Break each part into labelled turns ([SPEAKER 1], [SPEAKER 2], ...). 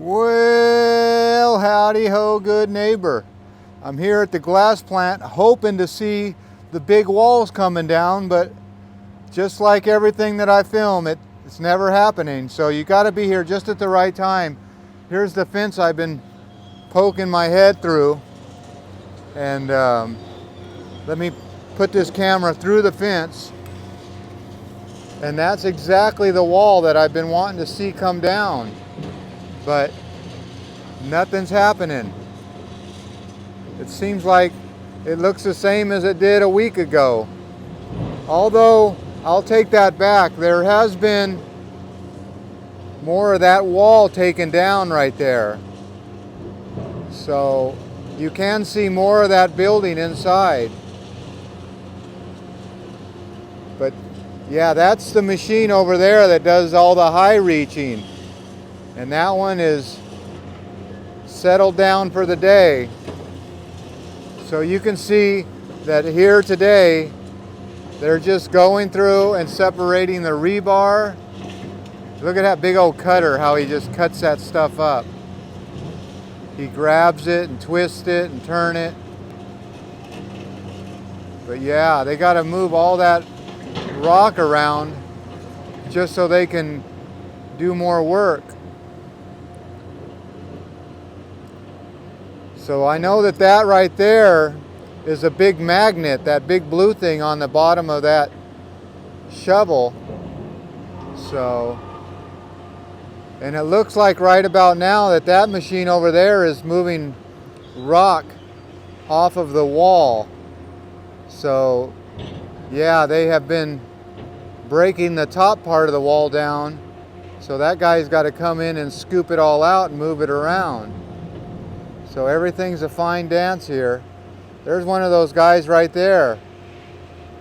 [SPEAKER 1] Well, howdy ho, good neighbor. I'm here at the glass plant hoping to see the big walls coming down, but just like everything that I film, it's never happening. So you got to be here just at the right time. Here's the fence I've been poking my head through, and let me put this camera through the fence, and that's exactly the wall that I've been wanting to see come down, but nothing's happening. It seems like it looks the same as it did a week ago. Although, I'll take that back. There has been more of that wall taken down right there. So you can see more of that building inside. But yeah, that's the machine over there that does all the high reaching. And that one is settled down for the day. So you can see that here today, they're just going through and separating the rebar. Look at that big old cutter, how he just cuts that stuff up. He grabs it and twists it and turn it. But yeah, they got to move all that rock around just so they can do more work. So I know that that right there is a big magnet, that big blue thing on the bottom of that shovel. So, and it looks like right about now that that machine over there is moving rock off of the wall. So yeah, they have been breaking the top part of the wall down. So that guy's got to come in and scoop it all out and move it around. So everything's a fine dance here. There's one of those guys right there.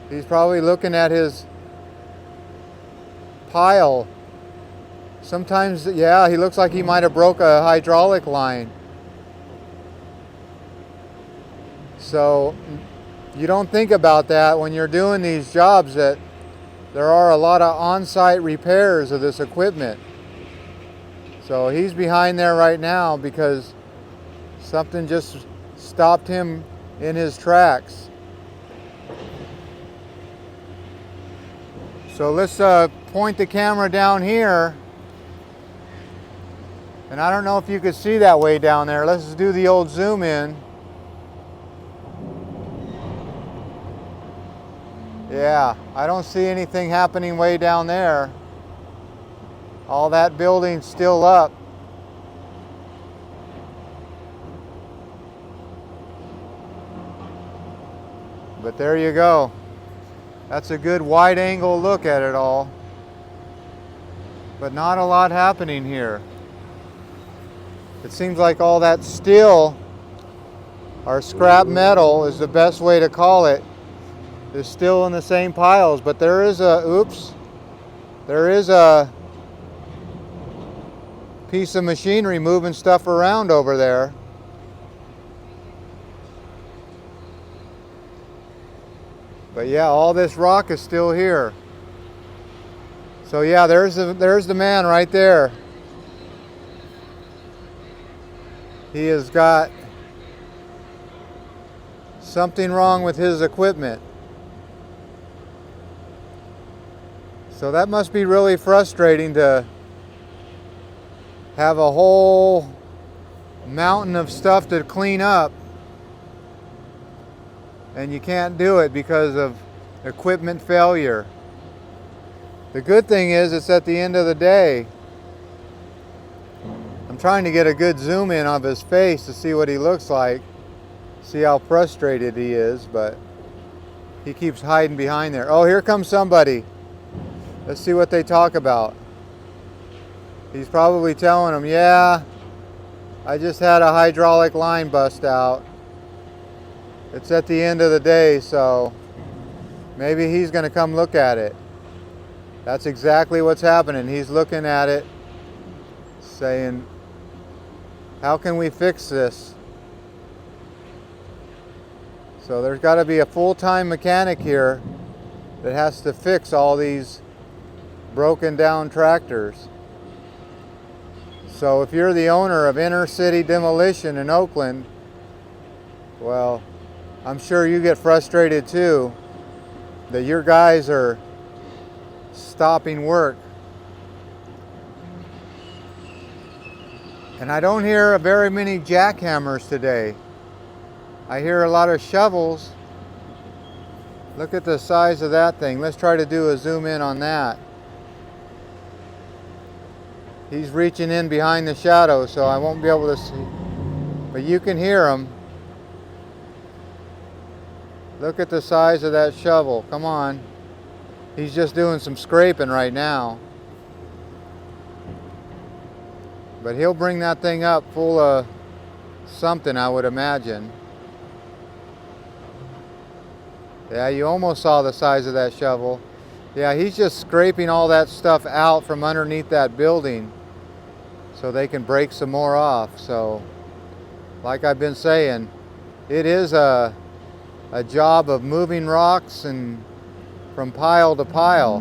[SPEAKER 1] He's probably looking at his pile. Sometimes, yeah, he looks like he might have broke a hydraulic line. So you don't think about that when you're doing these jobs, that there are a lot of on-site repairs of this equipment. So he's behind there right now because something just stopped him in his tracks. So let's point the camera down here. And I don't know if you could see that way down there. Let's just do the old zoom in. Yeah, I don't see anything happening way down there. All that building's still up. But there you go. That's a good wide angle look at it all. But not a lot happening here. It seems like all that steel, or scrap metal is the best way to call it, is still in the same piles. But there is a piece of machinery moving stuff around over there. But yeah, all this rock is still here. So yeah, there's the man right there. He has got something wrong with his equipment. So that must be really frustrating to have a whole mountain of stuff to clean up, and you can't do it because of equipment failure. The good thing is it's at the end of the day. I'm trying to get a good zoom in of his face to see what he looks like, see how frustrated he is, but he keeps hiding behind there. Oh, here comes somebody. Let's see what they talk about. He's probably telling them, yeah, I just had a hydraulic line bust out. It's at the end of the day, so maybe he's going to come look at it. That's exactly what's happening. He's looking at it, saying, how can we fix this? So there's got to be a full-time mechanic here that has to fix all these broken down tractors. So if you're the owner of inner city demolition in Oakland, well, I'm sure you get frustrated too that your guys are stopping work. And I don't hear very many jackhammers today. I hear a lot of shovels. Look at the size of that thing. Let's try to do a zoom in on that. He's reaching in behind the shadow, so I won't be able to see. But you can hear him. Look at the size of that shovel. Come on. He's just doing some scraping right now. But he'll bring that thing up full of something, I would imagine. Yeah, you almost saw the size of that shovel. Yeah, he's just scraping all that stuff out from underneath that building so they can break some more off. So, like I've been saying, it is a job of moving rocks and from pile to pile.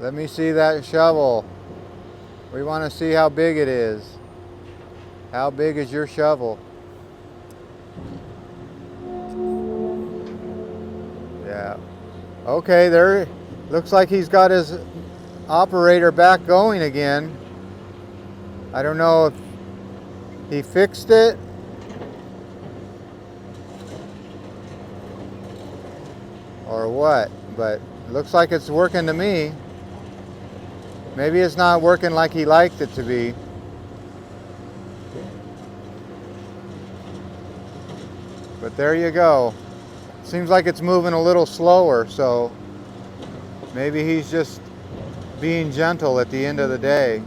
[SPEAKER 1] Let me see that shovel. We want to see how big it is. How big is your shovel? Yeah. Okay, there. Looks like he's got his operator back going again. I don't know if he fixed it. Or what, but it looks like it's working to me. Maybe it's not working like he liked it to be. But there you go. Seems like it's moving a little slower, so maybe he's just being gentle at the end of the day.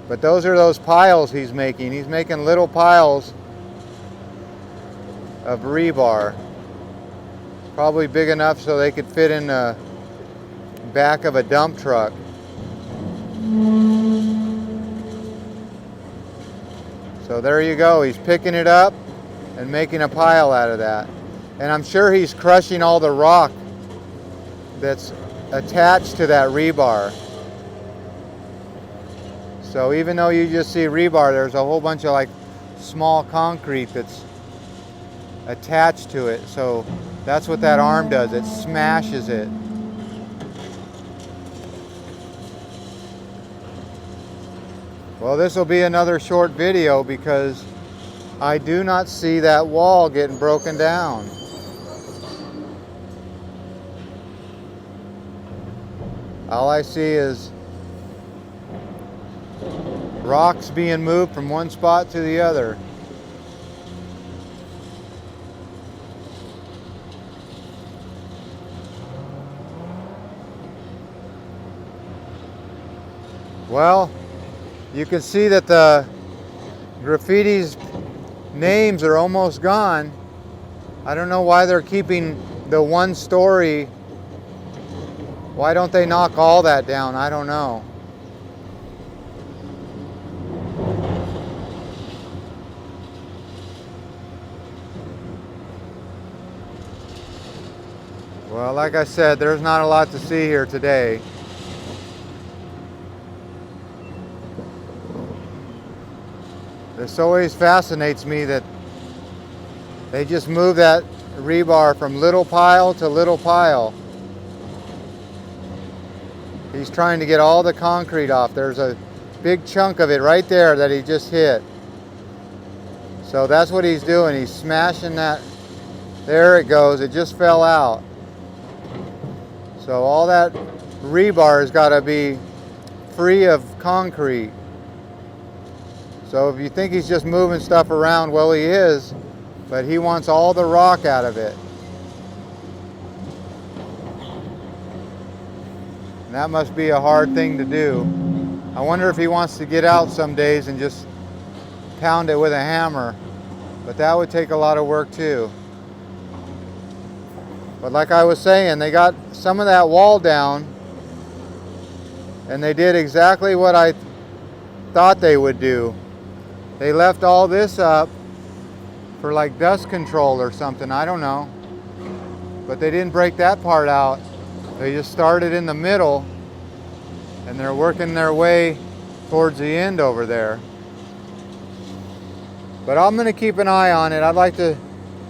[SPEAKER 1] But those are those piles he's making. He's making little piles of rebar. Probably big enough so they could fit in the back of a dump truck. So there you go. He's picking it up and making a pile out of that. And I'm sure he's crushing all the rock that's attached to that rebar. So even though you just see rebar, there's a whole bunch of like small concrete that's attached to it. So that's what that arm does. It smashes it. Well, this will be another short video because I do not see that wall getting broken down. All I see is rocks being moved from one spot to the other. Well, you can see that the graffiti's names are almost gone. I don't know why they're keeping the one story. Why don't they knock all that down? I don't know. Well, like I said, there's not a lot to see here today. This always fascinates me that they just move that rebar from little pile to little pile. He's trying to get all the concrete off. There's a big chunk of it right there that he just hit. So that's what he's doing. He's smashing that. There it goes. It just fell out. So all that rebar has got to be free of concrete. So if you think he's just moving stuff around, well, he is, but he wants all the rock out of it. And that must be a hard thing to do. I wonder if he wants to get out some days and just pound it with a hammer, but that would take a lot of work too. But like I was saying, they got some of that wall down, and they did exactly what I thought they would do. They left all this up for like dust control or something, I don't know. but they didn't break that part out. They just started in the middle and they're working their way towards the end over there. But I'm gonna keep an eye on it. I'd like to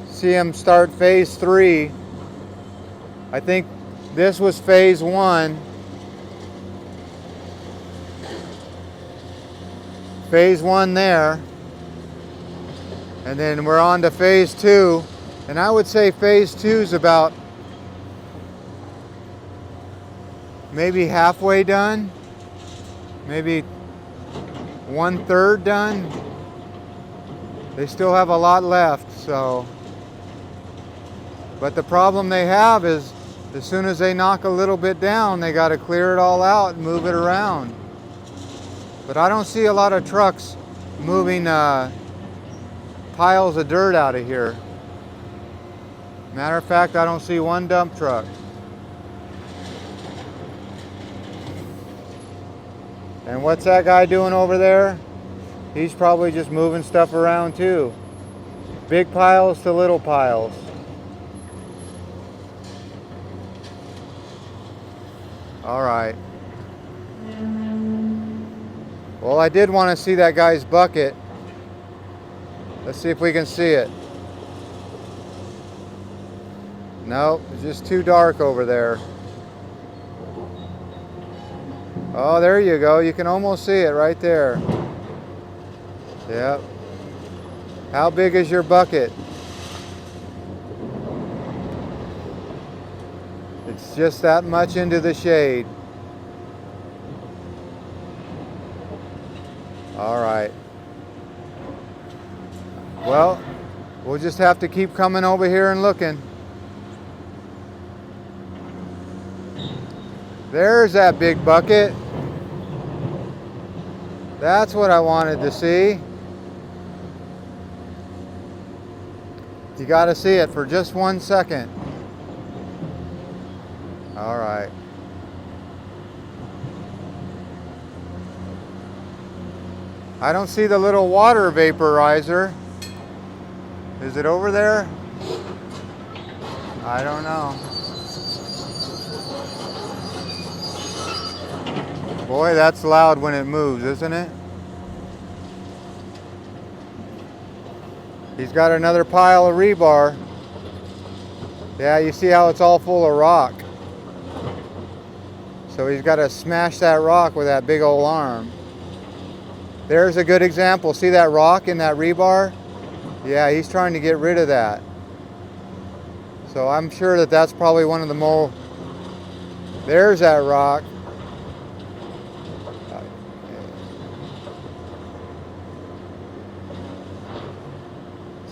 [SPEAKER 1] see them start phase 3. I think this was phase 1. Phase 1 there. And then we're on to phase 2. And I would say phase 2 is about maybe halfway done. Maybe 1/3 done. They still have a lot left, so. But the problem they have is as soon as they knock a little bit down, they got to clear it all out and move it around. But I don't see a lot of trucks moving piles of dirt out of here. Matter of fact, I don't see one dump truck. And what's that guy doing over there? He's probably just moving stuff around too. Big piles to little piles. All right. Well, I did want to see that guy's bucket. Let's see if we can see it. Nope, it's just too dark over there. Oh, there you go. You can almost see it right there. Yep. How big is your bucket? It's just that much into the shade. All right. Well, we'll just have to keep coming over here and looking. There's that big bucket. That's what I wanted to see. You got to see it for just 1 second. All right. I don't see the little water vaporizer. Is it over there? I don't know. Boy, that's loud when it moves, isn't it? He's got another pile of rebar. Yeah, you see how it's all full of rock. So he's got to smash that rock with that big old arm. There's a good example. See that rock in that rebar? Yeah, he's trying to get rid of that. So I'm sure that that's probably one of the more... There's that rock.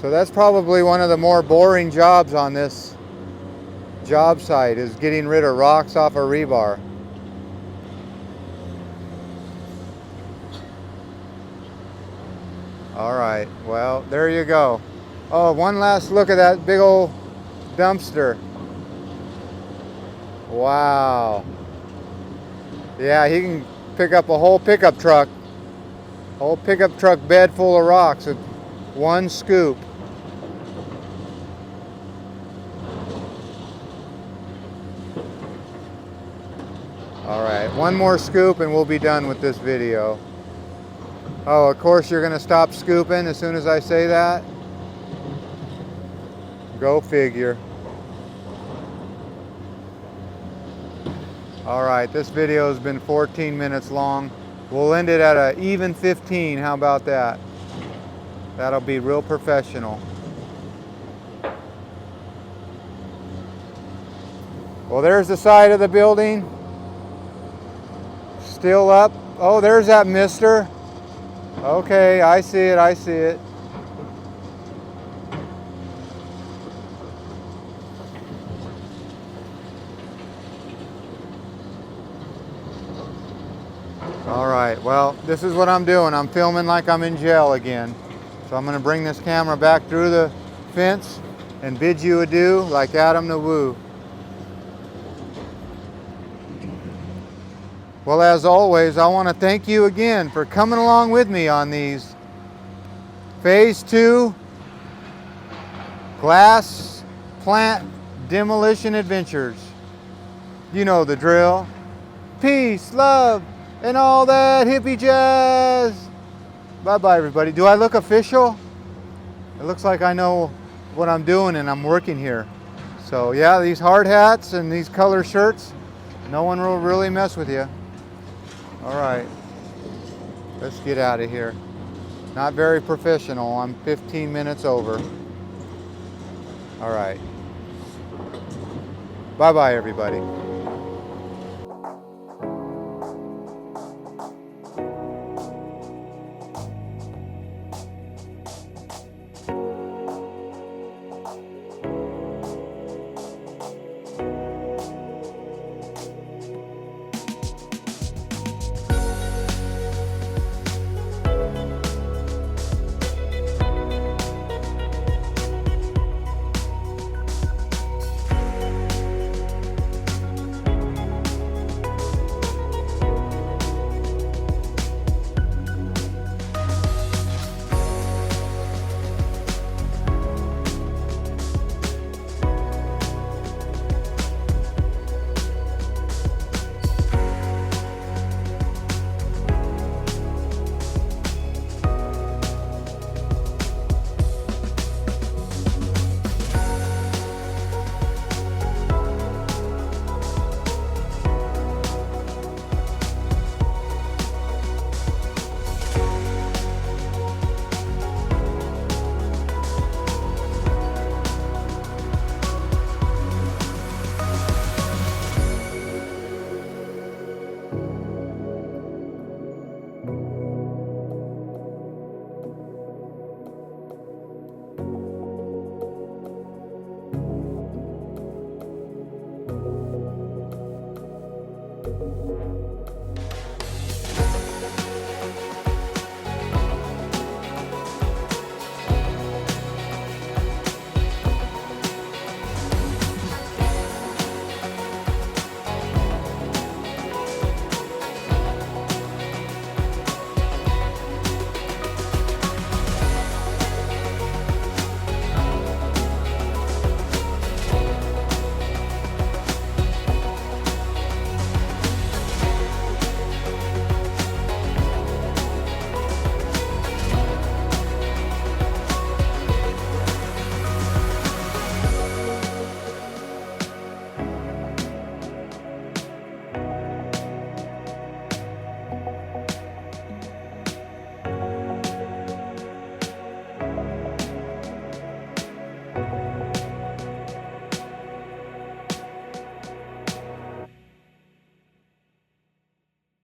[SPEAKER 1] So that's probably one of the more boring jobs on this job site, is getting rid of rocks off a rebar. All right, well, there you go. Oh, one last look at that big old dumpster. Wow. Yeah, he can pick up a whole pickup truck. Whole pickup truck bed full of rocks with one scoop. All right, one more scoop and we'll be done with this video. Oh, of course you're gonna stop scooping as soon as I say that? Go figure. All right, this video has been 14 minutes long. We'll end it at an even 15, how about that? That'll be real professional. Well, there's the side of the building. Still up. Oh, there's that mister. Okay, I see it, I see it. All right, well, this is what I'm doing. I'm filming like I'm in jail again. So I'm gonna bring this camera back through the fence and bid you adieu like Adam the Woo. Well, as always, I want to thank you again for coming along with me on these Phase 2 glass plant demolition adventures. You know the drill. Peace, love, and all that hippie jazz. Bye-bye, everybody. Do I look official? It looks like I know what I'm doing and I'm working here. So yeah, these hard hats and these color shirts, no one will really mess with you. All right, let's get out of here. Not very professional. I'm 15 minutes over. All right. Bye-bye, everybody.